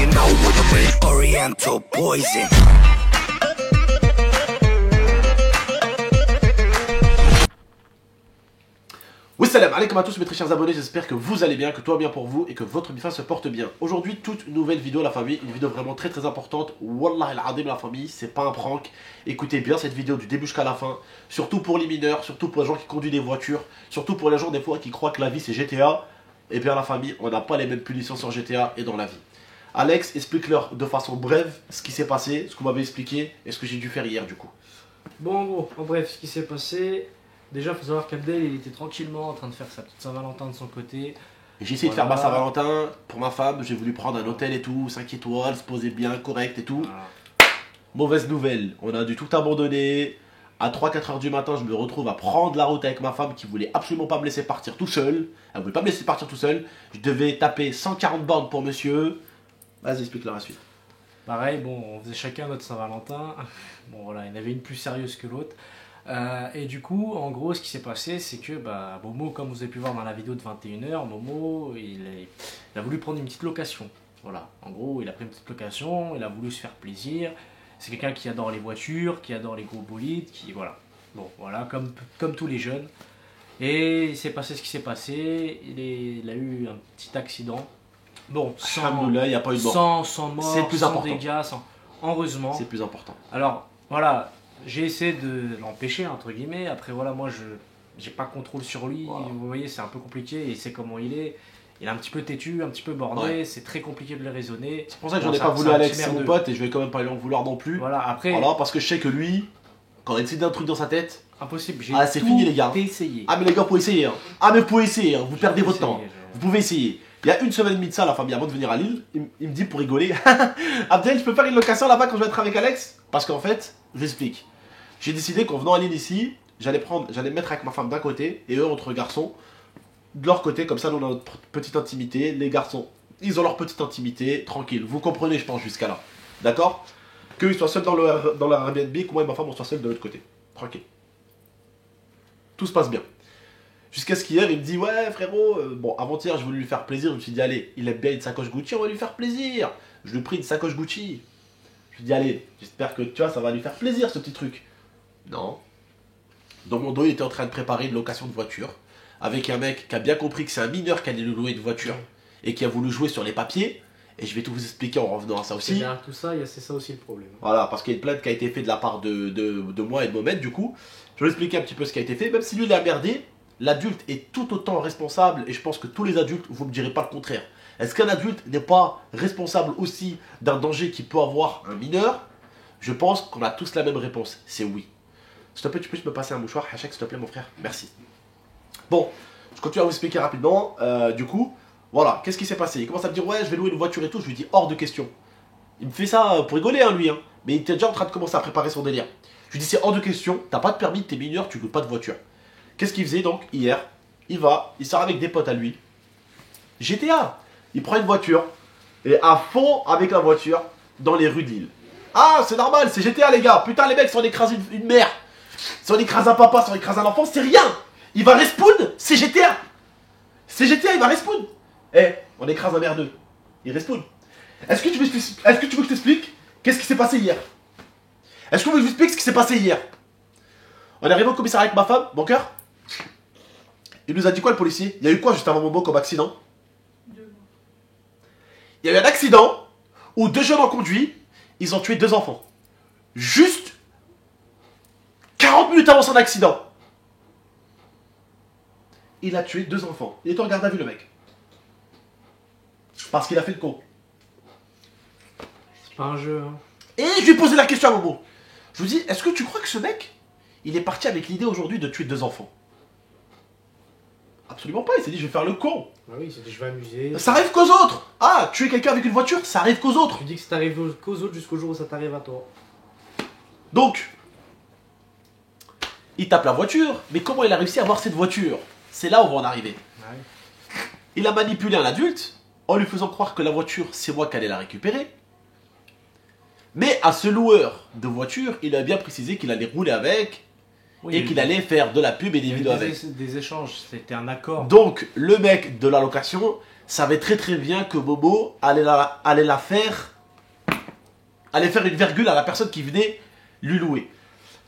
you know what I mean. Oriental poison. Oui, salam alaikum à tous mes très chers abonnés, j'espère que vous allez bien, que tout va bien pour vous et que votre mi-fin se porte bien. Aujourd'hui, toute nouvelle vidéo la famille, une vidéo vraiment très très importante. Wallah al-Adim la famille, c'est pas un prank. Écoutez bien cette vidéo du début jusqu'à la fin, surtout pour les mineurs, surtout pour les gens qui conduisent des voitures, surtout pour les gens des fois qui croient que la vie c'est GTA. Et bien la famille, on n'a pas les mêmes punitions sur GTA et dans la vie. Alex, explique-leur de façon brève ce qui s'est passé, ce qu'on m'avait expliqué et ce que j'ai dû faire hier du coup. Bon, en gros, en bref, ce qui s'est passé, déjà, il faut savoir qu'Abdel, il était tranquillement en train de faire sa petite Saint-Valentin de son côté. J'ai essayé de faire ma Saint-Valentin pour ma femme, j'ai voulu prendre un hôtel et tout, 5 étoiles, se poser bien, correct et tout. Voilà. Mauvaise nouvelle, on a dû tout abandonner. À 3-4 heures du matin, je me retrouve à prendre la route avec ma femme qui voulait absolument pas me laisser partir tout seul. Elle voulait pas me laisser partir tout seul. Je devais taper 140 bornes pour monsieur. Vas-y, explique-leur la suite. Pareil, bon, on faisait chacun notre Saint-Valentin. Bon, voilà, il y en avait une plus sérieuse que l'autre. Et du coup, en gros, ce qui s'est passé, c'est que Momo, comme vous avez pu voir dans la vidéo de 21 h, Momo, il a voulu prendre une petite location. Voilà, en gros, il a pris une petite location, il a voulu se faire plaisir. C'est quelqu'un qui adore les voitures, qui adore les gros bolides, qui, voilà. Bon, voilà, comme tous les jeunes. Et il s'est passé ce qui s'est passé, il a eu un petit accident. Bon, Alhamdoulilah, il n'y a pas eu de mort. sans mort, C'est le plus sans important. dégâts, heureusement. C'est le plus important. Alors, voilà, j'ai essayé de l'empêcher, entre guillemets. Après, voilà, moi, je n'ai pas contrôle sur lui. Voilà. Vous voyez, c'est un peu compliqué. Il sait comment il est. Il est un petit peu têtu, un petit peu borné. Ouais. C'est très compliqué de le raisonner. C'est pour ça que j'en Bon, ai pas voulu un Alex, petit c'est mon merdeux. pote, et je vais quand même pas lui en vouloir non plus. Voilà, après, Voilà, parce que je sais que lui, quand il décide d'un truc dans sa tête, impossible. J'ai c'est fini les gars. essayé. Ah mais les gars, faut essayer. Hein. Ah mais vous pouvez essayer, hein. Vous perdez votre Essayez, temps. Vous pouvez essayer. Il y a une semaine et demie de ça, la famille, avant de venir à Lille, il me dit pour rigoler, Abdel, je peux faire une location là-bas quand je vais être avec Alex? Parce qu'en fait, je vous explique. J'ai décidé qu'en venant à Lille ici, j'allais me mettre avec ma femme d'un côté et eux entre garçons de leur côté, comme ça nous on a notre petite intimité. Les garçons, ils ont leur petite intimité, tranquille. Vous comprenez, je pense, jusqu'à là. D'accord? Qu'ils soient seuls dans leur Airbnb, que moi et ma femme on soit seuls de l'autre côté. Tranquille. Tout se passe bien. Jusqu'à ce qu'hier, il me dit, ouais frérot, bon, avant-hier, je voulais lui faire plaisir, je me suis dit, allez, il aime bien une sacoche Gucci, on va lui faire plaisir. Je lui ai pris une sacoche Gucci. Je lui ai dit, allez, j'espère que, tu vois, ça va lui faire plaisir, ce petit truc. Non. Dans mon dos, il était en train de préparer une location de voiture, avec un mec qui a bien compris que c'est un mineur qui allait lui louer une voiture, et qui a voulu jouer sur les papiers, et je vais tout vous expliquer en revenant à ça aussi. Derrière tout ça, c'est ça aussi le problème. Voilà, parce qu'il y a une plainte qui a été faite de la part de moi et de Mohamed, du coup. Je vais vous expliquer un petit peu ce qui a été fait, même si lui, il a merdé. L'adulte est tout autant responsable, et je pense que tous les adultes, vous ne me direz pas le contraire. Est-ce qu'un adulte n'est pas responsable aussi d'un danger qui peut avoir un mineur? Je pense qu'on a tous la même réponse, c'est oui. S'il te plaît, tu peux juste me passer un mouchoir, Hachek, s'il te plaît, mon frère? Merci. Bon, je continue à vous expliquer rapidement. Du coup, voilà, qu'est-ce qui s'est passé? Il commence à me dire, ouais, je vais louer une voiture et tout. Je lui dis, hors de question. Il me fait ça pour rigoler, hein, lui. Hein. Mais il était déjà en train de commencer à préparer son délire. Je lui dis, c'est hors de question, t'as pas de permis, t'es mineur, tu loues pas de voiture. Qu'est-ce qu'il faisait donc hier? Il sort avec des potes à lui. GTA. Il prend une voiture et à fond avec la voiture dans les rues de Lille. Ah, c'est normal, c'est GTA les gars. Putain, les mecs, si on écrase une mère, si on écrase un papa, si on écrase un enfant, c'est rien. Il va respawn, c'est GTA. C'est GTA, il va respawn. Eh, on écrase un merdeux. Il respawn. Est-ce que tu veux que je t'explique qu'est-ce qui s'est passé hier? Est-ce que vous voulez que je vous explique ce qui s'est passé hier? On est arrivé au commissariat avec ma femme, mon cœur. Il nous a dit quoi le policier? Il y a eu quoi juste avant mon mot comme accident? Il y a eu un accident où 2 jeunes ont conduit, ils ont tué 2 enfants. Juste 40 minutes avant son accident. Il a tué 2 enfants. Il est en garde à vue le mec. Parce qu'il a fait le con. C'est pas un jeu, hein. Et je lui ai posé la question à Momo. Je lui dis, est-ce que tu crois que ce mec, il est parti avec l'idée aujourd'hui de tuer 2 enfants? Absolument pas, il s'est dit, je vais faire le con. Ah oui, il s'est dit, je vais amuser. Ça arrive qu'aux autres. Ah, tuer quelqu'un avec une voiture, ça arrive qu'aux autres. Tu dis que ça t'arrive qu'aux autres jusqu'au jour où ça t'arrive à toi. Donc, il tape la voiture, mais comment il a réussi à avoir cette voiture? C'est là où on va en arriver. Ouais. Il a manipulé un adulte en lui faisant croire que la voiture, c'est moi qui allais la récupérer. Mais à ce loueur de voiture, il a bien précisé qu'il allait rouler avec Oui, et qu'il allait faire de la pub et des il y vidéos avait avec. des échanges, c'était un accord. Donc, le mec de la location savait très très bien que Momo allait allait faire une virgule à la personne qui venait lui louer.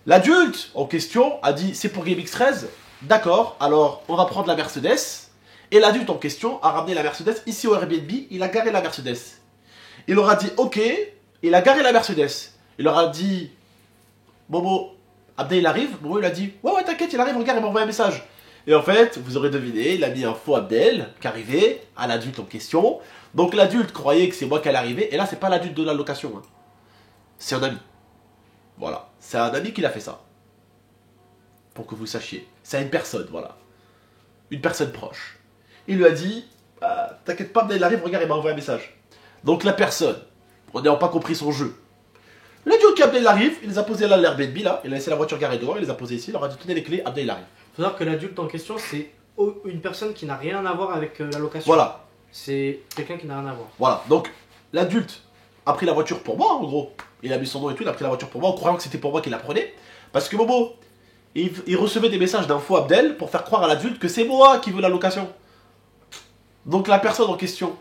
L'adulte en question a dit c'est pour GameX13, d'accord, alors on va prendre la Mercedes. Et l'adulte en question a ramené la Mercedes ici au Airbnb, il a garé la Mercedes. Il leur a dit ok, il a garé la Mercedes. Il leur a dit Momo, Abdel il arrive. Momo il a dit ouais t'inquiète il arrive, regarde il m'a envoyé un message. Et en fait, vous aurez deviné, il a mis un faux Abdel qui arrivait à l'adulte en question. Donc l'adulte croyait que c'est moi qui allais arriver, et là c'est pas l'adulte de la location. Hein. C'est un ami. Voilà. C'est un ami qui l'a fait ça. Pour que vous sachiez. C'est une personne, voilà. Une personne proche. Il lui a dit, t'inquiète pas, Abdel arrive, regarde, il m'a envoyé un message. Donc la personne, en n'ayant pas compris son jeu, le duo qu'Abdel arrive, il les a posés là à l'Airbnb, là, il a laissé la voiture garée dehors, il les a posés ici, il leur a dit tenez les clés, Abdel arrive. Il faut savoir que l'adulte en question, c'est une personne qui n'a rien à voir avec la location. Voilà. C'est quelqu'un qui n'a rien à voir. Voilà. Donc l'adulte a pris la voiture pour moi, en gros. Il a mis son nom et tout, il a pris la voiture pour moi, en croyant que c'était pour moi qu'il la prenait. Parce que Momo, il recevait des messages d'un faux Abdel pour faire croire à l'adulte que c'est moi qui veux la location. Donc la personne en question,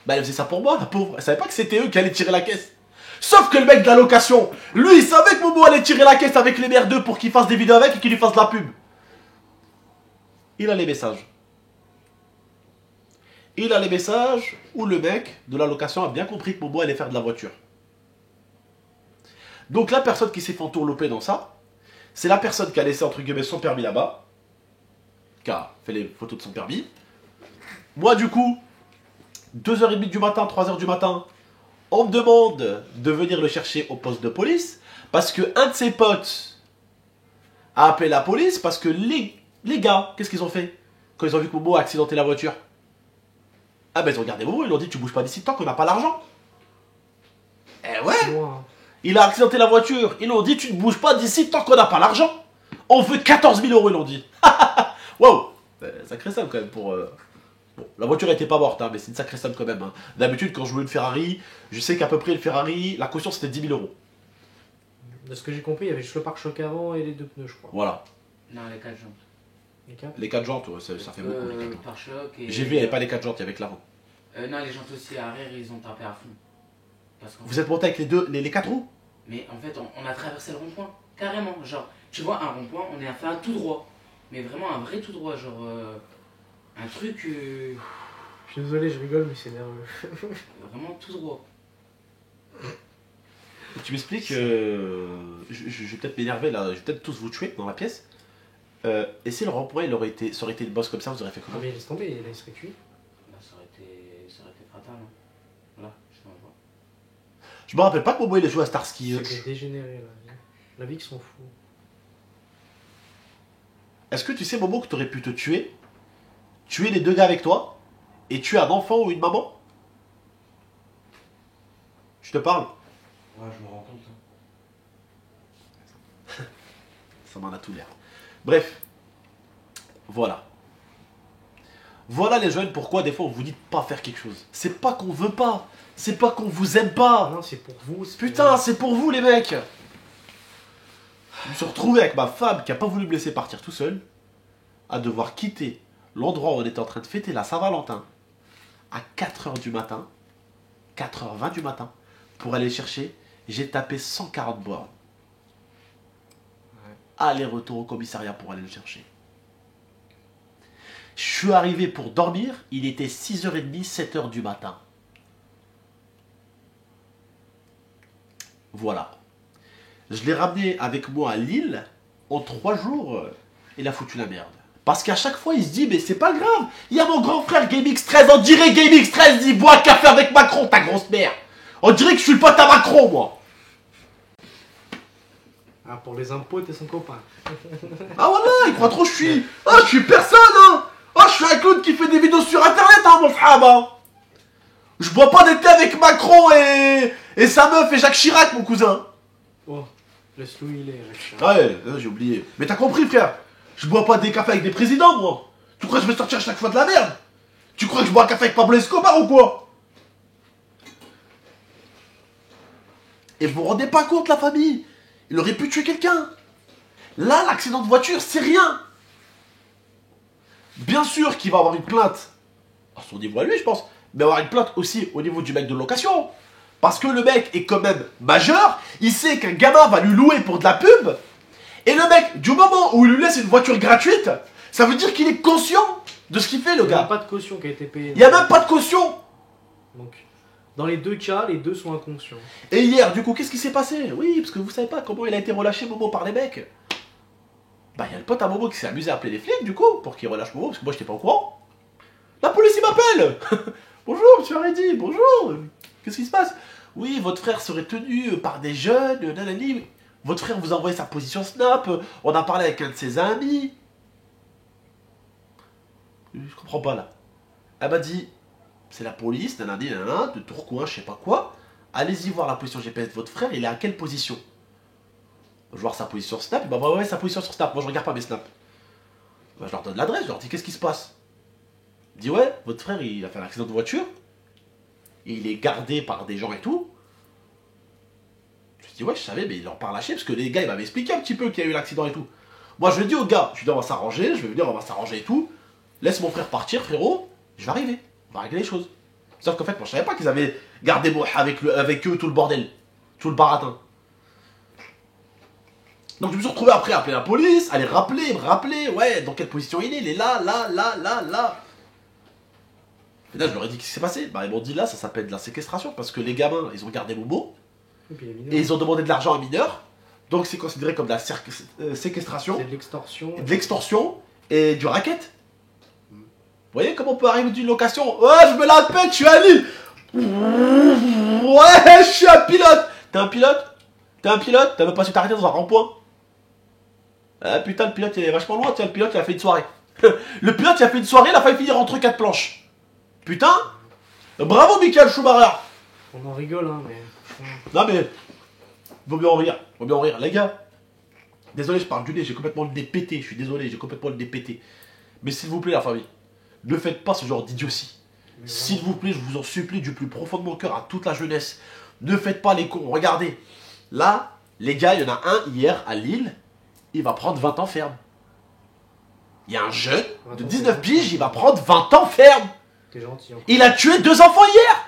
bah elle faisait ça pour moi, la pauvre. Elle savait pas que c'était eux qui allaient tirer la caisse. Sauf que le mec de la location, lui, il savait que Momo allait tirer la caisse avec les merdeux pour qu'il fasse des vidéos avec et qu'il lui fasse de la pub. Il a les messages. Il a les messages où le mec de la location a bien compris que Momo allait faire de la voiture. Donc la personne qui s'est fait entourlouper dans ça, c'est la personne qui a laissé entre guillemets son permis là-bas, qui a fait les photos de son permis. Moi du coup, 2h30 du matin, 3h du matin, on me demande de venir le chercher au poste de police, parce que un de ses potes a appelé la police, parce que les gars, qu'est-ce qu'ils ont fait quand ils ont vu que Momo a accidenté la voiture? Ah ben ils ont regardé Momo, ils lui ont dit tu bouges pas d'ici tant qu'on n'a pas l'argent. Eh ouais. Loin. Il a accidenté la voiture, ils lui ont dit tu ne bouges pas d'ici tant qu'on n'a pas l'argent. On veut 14 000 euros, ils l'ont dit. Wow, sacré somme quand même pour... Bon, la voiture était pas morte, hein, mais c'est une sacrée somme quand même. Hein. D'habitude quand je voulais une Ferrari, je sais qu'à peu près le Ferrari, la caution c'était 10 000 euros. De ce que j'ai compris, il y avait juste le pare-choc avant et les deux pneus, je crois. Voilà. Non, les 4 jantes. Les quatre. Les 4 jantes, ouais, ça fait beaucoup les 4 jantes. Pare-choc et... J'ai vu, il n'y avait pas les 4 jantes, il y avait que l'avant. Non, les jantes aussi arrière, ils ont tapé à fond. Parce qu'en Vous êtes monté avec les 4 roues? Mais en fait, on a traversé le rond-point, carrément. Genre, tu vois, un rond-point, on a fait un tout droit. Mais vraiment un vrai tout droit, genre... un truc... Je suis désolé, je rigole, mais c'est nerveux. vraiment tout droit. Tu m'expliques, je vais peut-être m'énerver là, je vais peut-être tous vous tuer dans la pièce. Et si le rond-point ça aurait été une bosse comme ça, vous aurez fait Ah comment? mais laisse tomber, là il serait cuit. Bah, ça aurait été fatal. Hein. Voilà, je t'en vois. Je me rappelle pas que Momo il a joué à Starsky. C'est des dégénérés là. La vie qui sont fous. Est-ce que tu sais Momo que tu aurais pu te tuer les deux gars avec toi et tuer un enfant ou une maman? Je te parle? Ouais, je me rends compte. Hein. Ça m'en a tout l'air. Bref. Voilà. Voilà les jeunes, pourquoi des fois on vous dit de pas faire quelque chose. C'est pas qu'on veut pas. C'est pas qu'on vous aime pas. Non, c'est pour vous. Putain, c'est pour vous les mecs. Je me suis retrouvé avec ma femme qui a pas voulu me laisser partir tout seul, à devoir quitter l'endroit où on était en train de fêter la Saint-Valentin à 4h du matin, 4h20 du matin, pour aller chercher. J'ai tapé 140 bornes. Aller-retour au commissariat pour aller le chercher. Je suis arrivé pour dormir, il était 6h30, 7h du matin. Voilà. Je l'ai ramené avec moi à Lille. En 3 jours, il a foutu la merde. Parce qu'à chaque fois, il se dit, mais c'est pas grave. Il y a mon grand frère GameX13. On dirait GameX13 dit, bois café avec Macron, ta grosse mère. On dirait que je suis le pote à Macron, moi. Ah, pour les impôts, t'es son copain. Ah voilà, il croit trop que je suis... Ah, je suis personne, hein. Ah, je suis un clown qui fait des vidéos sur Internet, hein, mon frère, hein. Je bois pas d'été avec Macron et sa meuf et Jacques Chirac, mon cousin. Oh, laisse-le il est. Ouais, j'ai oublié. Mais t'as compris, frère. Je bois pas des cafés avec des présidents, moi. Tu crois que je vais sortir à chaque fois de la merde? Tu crois que je bois un café avec Pablo Escobar ou quoi? Et vous vous rendez pas compte, la famille? Il aurait pu tuer quelqu'un. Là, l'accident de voiture, c'est rien. Bien sûr qu'il va avoir une plainte à son niveau à lui, je pense, mais avoir une plainte aussi au niveau du mec de location. Parce que le mec est quand même majeur, il sait qu'un gamin va lui louer pour de la pub, et le mec, du moment où il lui laisse une voiture gratuite, ça veut dire qu'il est conscient de ce qu'il fait, le Il n'y a gars. pas de caution qui a été payée. Il n'y a même pas de caution. Donc, dans les deux cas, les deux sont inconscients. Et hier, du coup, qu'est-ce qui s'est passé? Oui, parce que vous savez pas comment il a été relâché, Momo, par les mecs. Bah, il y a le pote à Momo qui s'est amusé à appeler les flics, du coup, pour qu'il relâche Momo, parce que moi, j'étais pas au courant. La police, il m'appelle. Bonjour, monsieur Haredi, bonjour. Qu'est-ce qui se passe? Oui, votre frère serait tenu par des jeunes, nanani. Votre frère vous a envoyé sa position Snap, on a parlé avec un de ses amis. Je comprends pas, là. Elle m'a dit, c'est la police, nanani, nanana, de Tourcoing, je sais pas quoi. Allez-y voir la position GPS de votre frère, il est à quelle position? Je vais voir sa position Snap, il m'a envoyé sa position sur Snap, moi je regarde pas mes Snaps. Bah, je leur donne l'adresse, je leur dis qu'est-ce qui se passe? Il dit ouais, votre frère il a fait un accident de voiture, et il est gardé par des gens et tout. Je dis ouais, je savais, mais il en parle lâché, parce que les gars ils m'avaient expliqué un petit peu qu'il y a eu l'accident et tout. Moi je lui dis au gars, je lui dis on va s'arranger, je vais venir, on va s'arranger et tout. Laisse mon frère partir, frérot, je vais arriver, on va régler les choses. Sauf qu'en fait, moi je savais pas qu'ils avaient gardé moi avec eux tout le bordel, tout le baratin. Donc je me suis retrouvé après à appeler la police, à les rappeler, me rappeler, ouais, dans quelle position il est là, là, là, là, là. Et là je leur ai dit qu'est-ce qui s'est passé. Bah ils m'ont dit là ça s'appelle de la séquestration parce que les gamins ils ont gardé Momo Et puis les mineurs, et ils ont demandé de l'argent à un mineur. Donc c'est considéré comme de la séquestration, c'est de l'extorsion. de l'extorsion et du racket. Vous voyez comment on peut arriver d'une location? Ouais je me la pète, je suis à Lille. Ouais je suis un pilote. T'es un pilote? T'es un pilote? T'as même pas su t'arrêter dans un rond-point? Ah putain, le pilote il est vachement loin, tiens, le pilote il a fait une soirée. Le pilote il a fait une soirée, il a failli finir entre 4 planches. Putain! Bravo Michael Schumacher! On en rigole, hein, mais. Non mais, vaut mieux en rire, vaut mieux en rire. Les gars, désolé, je parle du nez, j'ai complètement le nez pété, je suis désolé, j'ai complètement le nez pété. Mais s'il vous plaît, la famille, ne faites pas ce genre d'idiotie. S'il vous plaît, je vous en supplie du plus profond de mon cœur à toute la jeunesse. Ne faites pas les cons. Regardez, là, les gars, il y en a un hier à Lille, il va prendre 20 ans ferme. Il y a un jeune de 19 piges, il va prendre 20 ans ferme. T'es gentil, hein. Il a tué 2 enfants hier.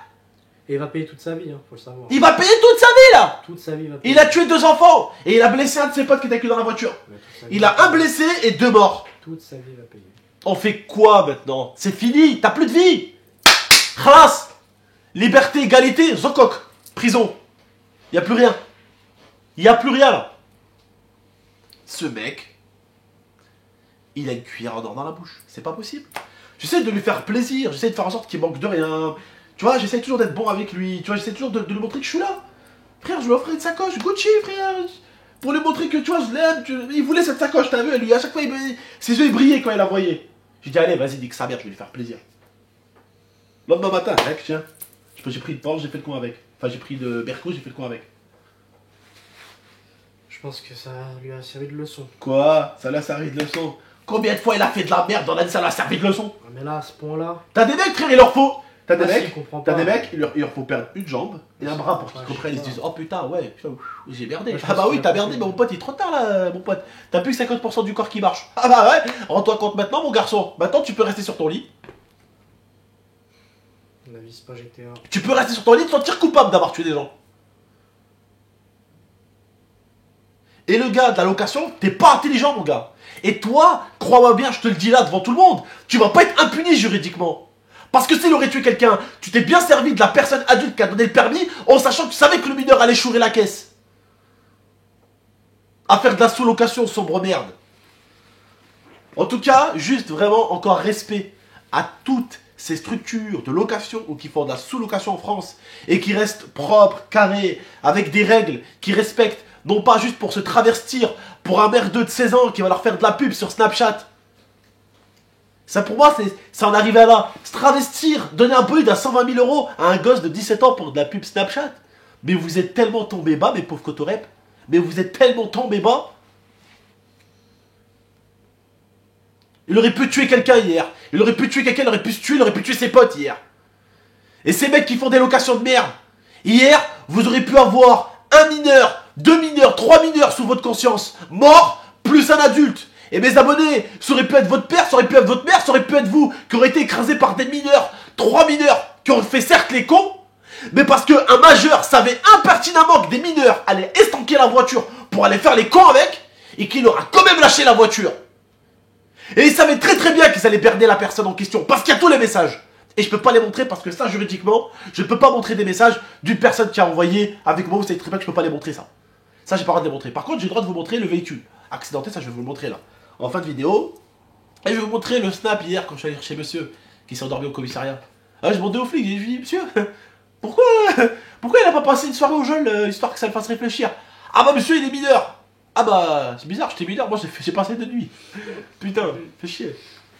Et il va payer toute sa vie, hein, faut le savoir. Il va payer toute sa vie là. Toute sa vie, il va payer. Il a tué 2 enfants et il a blessé un de ses potes qui était avec lui dans la voiture. Mais toute sa vie, Il a un blessé et 2 morts. Toute sa vie, il va payer. On fait quoi maintenant? C'est fini, t'as plus de vie. Khalas. Liberté, égalité, zokok. Prison. Y a plus rien. Y a plus rien là. Ce mec, il a une cuillère en or dans la bouche. C'est pas possible. J'essaie de lui faire plaisir, j'essaie de faire en sorte qu'il manque de rien. Tu vois, j'essaie toujours d'être bon avec lui. Tu vois, j'essaie toujours de lui montrer que je suis là. Frère, je lui offrais une sacoche Gucci, frère. Pour lui montrer que, tu vois, je l'aime. Il voulait cette sacoche, t'as vu, lui, à chaque fois, ses yeux, ils brillaient quand il la voyait. J'ai dit, allez, vas-y, dis que sa mère, je vais lui faire plaisir. Le lendemain matin, mec, tiens. J'ai pris de Porsche, j'ai fait le con avec. Enfin, j'ai pris de Berco, j'ai fait le con avec. Je pense que ça lui a servi de leçon. Quoi? Ça l'a servi de leçon. Combien de fois il a fait de la merde dans la vie, ça l'a servi de leçon? Ah, mais là, à ce point-là. T'as des mecs, frère, il leur faut. T'as des Ah, si, mecs, il comprend t'as pas. des mecs, il leur faut perdre une jambe et un bras pour qu'ils Ah, comprennent. je Ils sais se disent, pas. oh putain, ouais, putain, j'ai merdé. Moi, je Ah pense bah oui, qu'il t'as a merdé, compris. mais mon pote, il est trop tard là, mon pote. T'as plus que 50% du corps qui marche. Ah bah ouais, rends-toi compte maintenant, mon garçon. Maintenant, tu peux rester sur ton lit. On a vu, c'est pas GTA. Tu peux rester sur ton lit et te sentir coupable d'avoir tué des gens. Et le gars de la location, t'es pas intelligent, mon gars. Et toi, crois-moi bien, je te le dis là devant tout le monde, tu vas pas être impuni juridiquement. Parce que s'il aurait tué quelqu'un, tu t'es bien servi de la personne adulte qui a donné le permis en sachant que tu savais que le mineur allait chourer la caisse. À faire de la sous-location, sombre merde. En tout cas, juste vraiment encore respect à toutes ces structures de location ou qui font de la sous-location en France et qui restent propres, carrés, avec des règles, qui respectent, non pas juste pour se travestir pour un merdeux de 16 ans qui va leur faire de la pub sur Snapchat. Ça pour moi, c'est en arriver à là. Se travestir, donner un bolide à 120 000 € à un gosse de 17 ans pour de la pub Snapchat. Mais vous êtes tellement tombé bas, mes pauvres cotorep. Mais vous êtes tellement tombé bas. Il aurait pu tuer quelqu'un hier. Il aurait pu tuer quelqu'un, il aurait pu se tuer, il aurait pu tuer ses potes hier. Et ces mecs qui font des locations de merde. Hier, vous aurez pu avoir un mineur, 2 mineurs, 3 mineurs sous votre conscience, morts plus un adulte. Et mes abonnés, ça aurait pu être votre père, ça aurait pu être votre mère, ça aurait pu être vous, qui aurez été écrasés par des mineurs, 3 mineurs, qui ont fait certes les cons, mais parce qu'un majeur savait impertinemment que des mineurs allaient estanquer la voiture pour aller faire les cons avec, et qu'il aura quand même lâché la voiture. Et il savait très très bien qu'ils allaient berner la personne en question, parce qu'il y a tous les messages. Et je peux pas les montrer parce que ça, juridiquement, je peux pas montrer des messages d'une personne qui a envoyé avec moi, vous savez très bien que je peux pas les montrer ça. Ça, j'ai pas le droit de les montrer. Par contre, j'ai le droit de vous montrer le véhicule accidenté, ça je vais vous le montrer là, en fin de vidéo. Et je vais vous montrer le snap hier quand je suis allé chez monsieur, qui s'est endormi au commissariat. Ah, je demandé au flic, je lui ai dit, monsieur, pourquoi il a pas passé une soirée au jeune, histoire que ça le fasse réfléchir? Ah bah monsieur, il est mineur. Ah bah, c'est bizarre, j'étais mineur, moi j'ai passé de nuit. Putain, fais chier.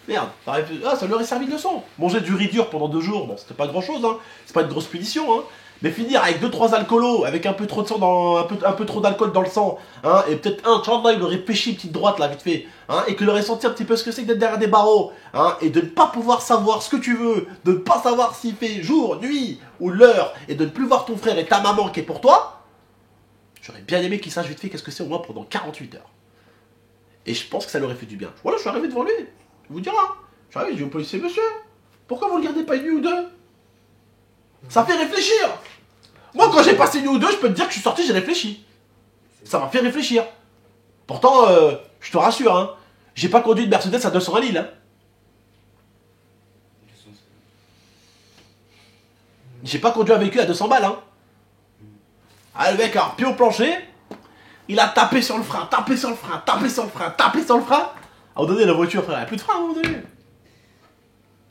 Merde, ça lui aurait servi de leçon. Manger du riz dur pendant 2 jours, bon, c'était pas grand chose, hein. C'est pas une grosse punition, hein. Mais finir avec 2-3 alcoolos, avec un peu trop de sang dans. Un peu trop d'alcool dans le sang, hein, et peut-être un Chandra, il aurait pêché une petite droite là, vite fait, hein, et qu'il aurait senti un petit peu ce que c'est que d'être derrière des barreaux, hein, et de ne pas pouvoir savoir ce que tu veux, de ne pas savoir s'il fait jour, nuit, ou l'heure, et de ne plus voir ton frère et ta maman qui est pour toi, j'aurais bien aimé qu'il sache vite fait qu'est-ce que c'est au moins pendant 48 heures. Et je pense que ça lui aurait fait du bien. Voilà, je suis arrivé devant lui. Il vous dira. Je suis arrivé, je dis au policier, monsieur, pourquoi vous ne le gardez pas une nuit ou 2? Ça fait réfléchir. Moi, quand j'ai passé une nuit ou 2, je peux te dire que je suis sorti, j'ai réfléchi. Ça m'a fait réfléchir. Pourtant, je te rassure, hein, j'ai pas conduit une Mercedes à 200 à Lille. Hein. J'ai pas conduit un véhicule à 200 balles. Hein. Ah, le mec, alors, pied au plancher, il a tapé sur le frein, tapé sur le frein, tapé sur le frein, tapé sur le frein. À un moment donné, la voiture, frère, elle a plus de frein à un moment donné.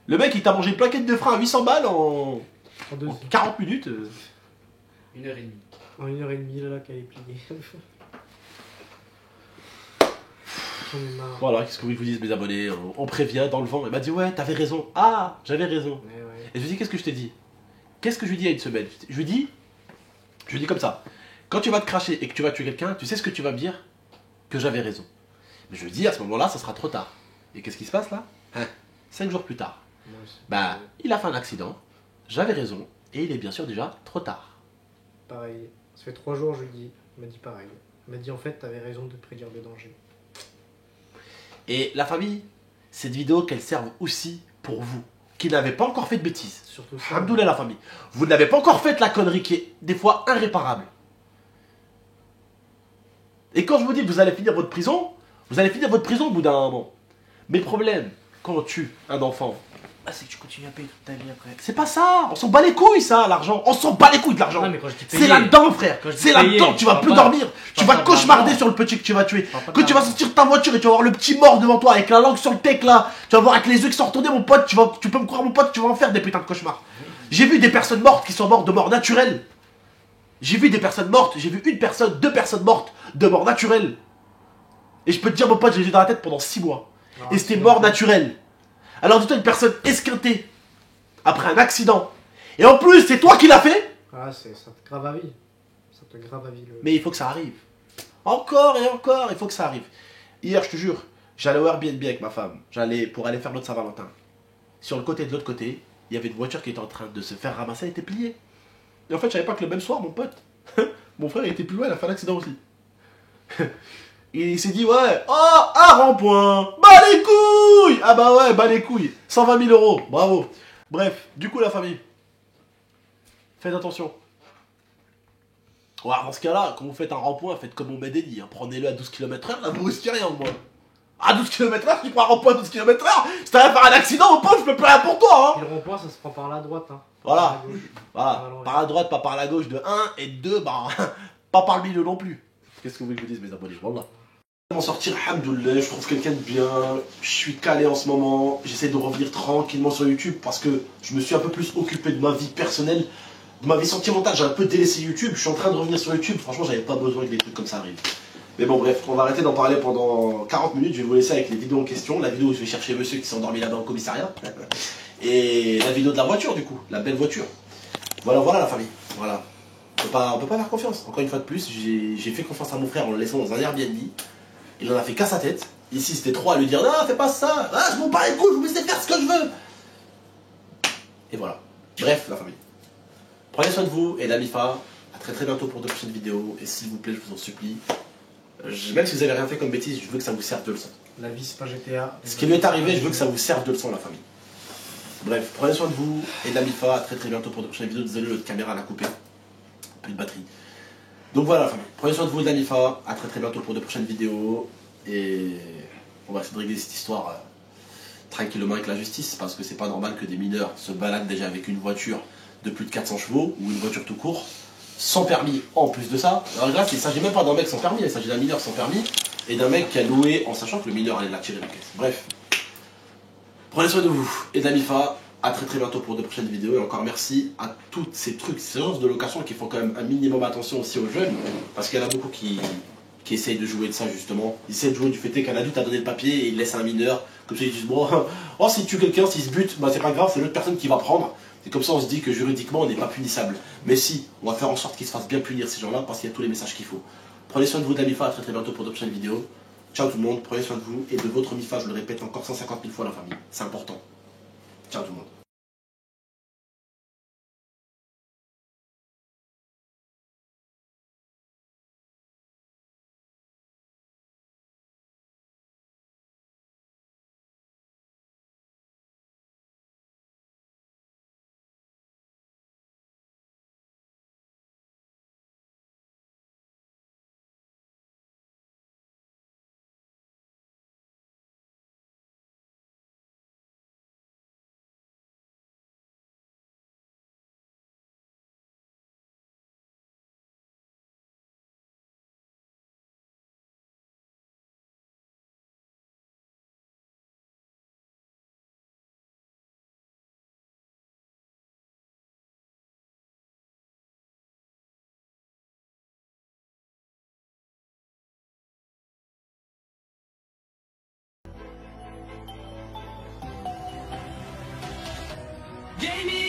Le mec, il t'a mangé une plaquette de frein à 800 balles en 40 minutes. 1h30. En 1h30, là, qu'elle est pliée. J'en ai marre. Voilà, qu'est-ce que vous voulez que je vous dise, mes abonnés? On prévient dans le vent. Il m'a dit, ouais, t'avais raison. Ah, j'avais raison. Ouais, ouais. Et je lui dis, qu'est-ce que je t'ai dit? Qu'est-ce que je lui dis il y a une semaine? Je lui dis comme ça. Quand tu vas te cracher et que tu vas tuer quelqu'un, tu sais ce que tu vas me dire? Que j'avais raison. Mais je lui dis, à ce moment-là, ça sera trop tard. Et qu'est-ce qui se passe là? 5 jours plus tard. Bah, il a fait un accident, j'avais raison, et il est bien sûr déjà trop tard. Pareil. Ça fait 3 jours, je lui dis. Il m'a dit pareil. Il m'a dit, en fait, t'avais raison de prédire le danger. Et la famille, cette vidéo qu'elle serve aussi pour vous, qui n'avez pas encore fait de bêtises. Surtout ça. Hamdoullah la famille. Vous n'avez pas encore fait la connerie qui est des fois irréparable. Et quand je vous dis que vous allez finir votre prison, vous allez finir votre prison au bout d'un moment. Mais le problème, quand on tue un enfant, c'est que tu continues à payer toute ta vie après. c'est pas ça. On s'en bat les couilles, ça, l'argent. On s'en bat les couilles de l'argent. Non, mais quand je dis payer, c'est là-dedans, frère. quand je dis C'est payer, là-dedans que tu vas je plus parle pas- dormir. je Tu parle vas pas de cauchemarder l'argent. sur le petit que tu vas tuer. parle pas de Quand tu vas l'argent. sortir de ta voiture et tu vas voir le petit mort devant toi avec la langue sur le tech là. Tu vas voir avec les yeux qui sont retournés, mon pote. Tu peux me croire, mon pote, tu vas en faire des putains de cauchemars. J'ai vu des personnes mortes qui sont mortes de mort naturelle. J'ai vu des personnes mortes. J'ai vu une personne, 2 personnes mortes de mort naturelle. Et je peux te dire, mon pote, j'ai eu dans la tête pendant 6 mois. Et c'était mort naturelle. Alors dis-toi une personne esquintée après un accident. Et en plus, c'est toi qui l'as fait. Ah, ça te grave à vie. Ça te grave à vie. Mais il faut que ça arrive. Encore et encore, il faut que ça arrive. Hier, je te jure, j'allais au Airbnb avec ma femme. J'allais pour aller faire notre Saint-Valentin. Sur le côté de l'autre côté, il y avait une voiture qui était en train de se faire ramasser, elle était pliée. Et en fait, je savais pas que le même soir, mon pote, mon frère, il était plus loin, il a fait un accident aussi. Il s'est dit, ouais, oh, un rond-point, bas les couilles. Ah bah ouais, bas les couilles, 120 000 €, bravo. Bref, du coup, la famille, faites attention. Ouais, dans ce cas-là, quand vous faites un rond-point, faites comme on m'a dit, hein. Prenez-le à 12 km/h, là vous risquez rien, moi. À 12 km/h, tu prends un rond-point à 12 km/h, si t'arrives à faire un accident, mon pote, je peux plus rien pour toi, hein. Et le rond-point, ça se prend par la droite. Hein. Voilà, Par la gauche. voilà, par la droite, pas par la gauche de 1, et de 2, bah, pas par le milieu non plus. Qu'est-ce que vous voulez que je vous dise, mes abonnés, voilà. M'en sortir, alhamdoulilah, je trouve quelqu'un de bien, je suis calé en ce moment, j'essaie de revenir tranquillement sur YouTube parce que je me suis un peu plus occupé de ma vie personnelle, de ma vie sentimentale, j'ai un peu délaissé YouTube, je suis en train de revenir sur YouTube, franchement j'avais pas besoin que des trucs comme ça arrivent. Mais bon bref, on va arrêter d'en parler pendant 40 minutes, je vais vous laisser avec les vidéos en question, la vidéo où je vais chercher monsieur qui s'est endormi là-bas au commissariat, et la vidéo de la voiture du coup, la belle voiture. Voilà, voilà la famille, voilà. On peut pas faire confiance, encore une fois de plus, j'ai fait confiance à mon frère en le laissant dans un Airbnb. Il en a fait qu'à sa tête. Ici, c'était trop à lui dire non, fais pas ça. Ah, je m'en bats les couilles, je vous laisse faire ce que je veux. Et voilà. Bref, la famille. Prenez soin de vous et la MIFA. À très très bientôt pour de prochaines vidéos. Et s'il vous plaît, je vous en supplie, Même si vous avez rien fait comme bêtise, je veux que ça vous serve de leçon. La vie, c'est pas GTA. Ce qui lui est arrivé, je veux que ça vous serve de leçon, la famille. Bref, prenez soin de vous et de la MIFA. À très très bientôt pour de prochaines vidéos. Désolé, notre caméra l'a coupé. Plus de batterie. Donc voilà, la famille. Prenez soin de vous et de la MIFA. À très très bientôt pour de prochaines vidéos. Et on va essayer de régler cette histoire tranquillement avec la justice. Parce que c'est pas normal que des mineurs se baladent déjà avec une voiture de plus de 400 chevaux ou une voiture tout court sans permis en plus de ça. Alors là, il ne s'agit même pas d'un mec sans permis, il s'agit d'un mineur sans permis et d'un mec qui a loué en sachant que le mineur allait l'attirer la caisse. Bref, prenez soin de vous et de la MIFA. À très très bientôt pour de prochaines vidéos et encore merci à toutes ces trucs, ces séances de location qui font quand même un minimum attention aussi aux jeunes parce qu'il y en a beaucoup qui essayent de jouer de ça justement. Ils essayent de jouer du fait qu'un adulte a donné le papier et il laisse un mineur. Comme ça ils disent bon, oh, s'il tue quelqu'un, s'il se bute, bah c'est pas grave, c'est l'autre personne qui va prendre. Et comme ça on se dit que juridiquement on n'est pas punissable. Mais si, on va faire en sorte qu'ils se fassent bien punir ces gens-là parce qu'il y a tous les messages qu'il faut. Prenez soin de vous de la MIFA, à très très bientôt pour de prochaines vidéos. Ciao tout le monde, prenez soin de vous et de votre MIFA, je le répète encore 150 000 fois la famille. C'est important. Ciao tout le monde. Gaming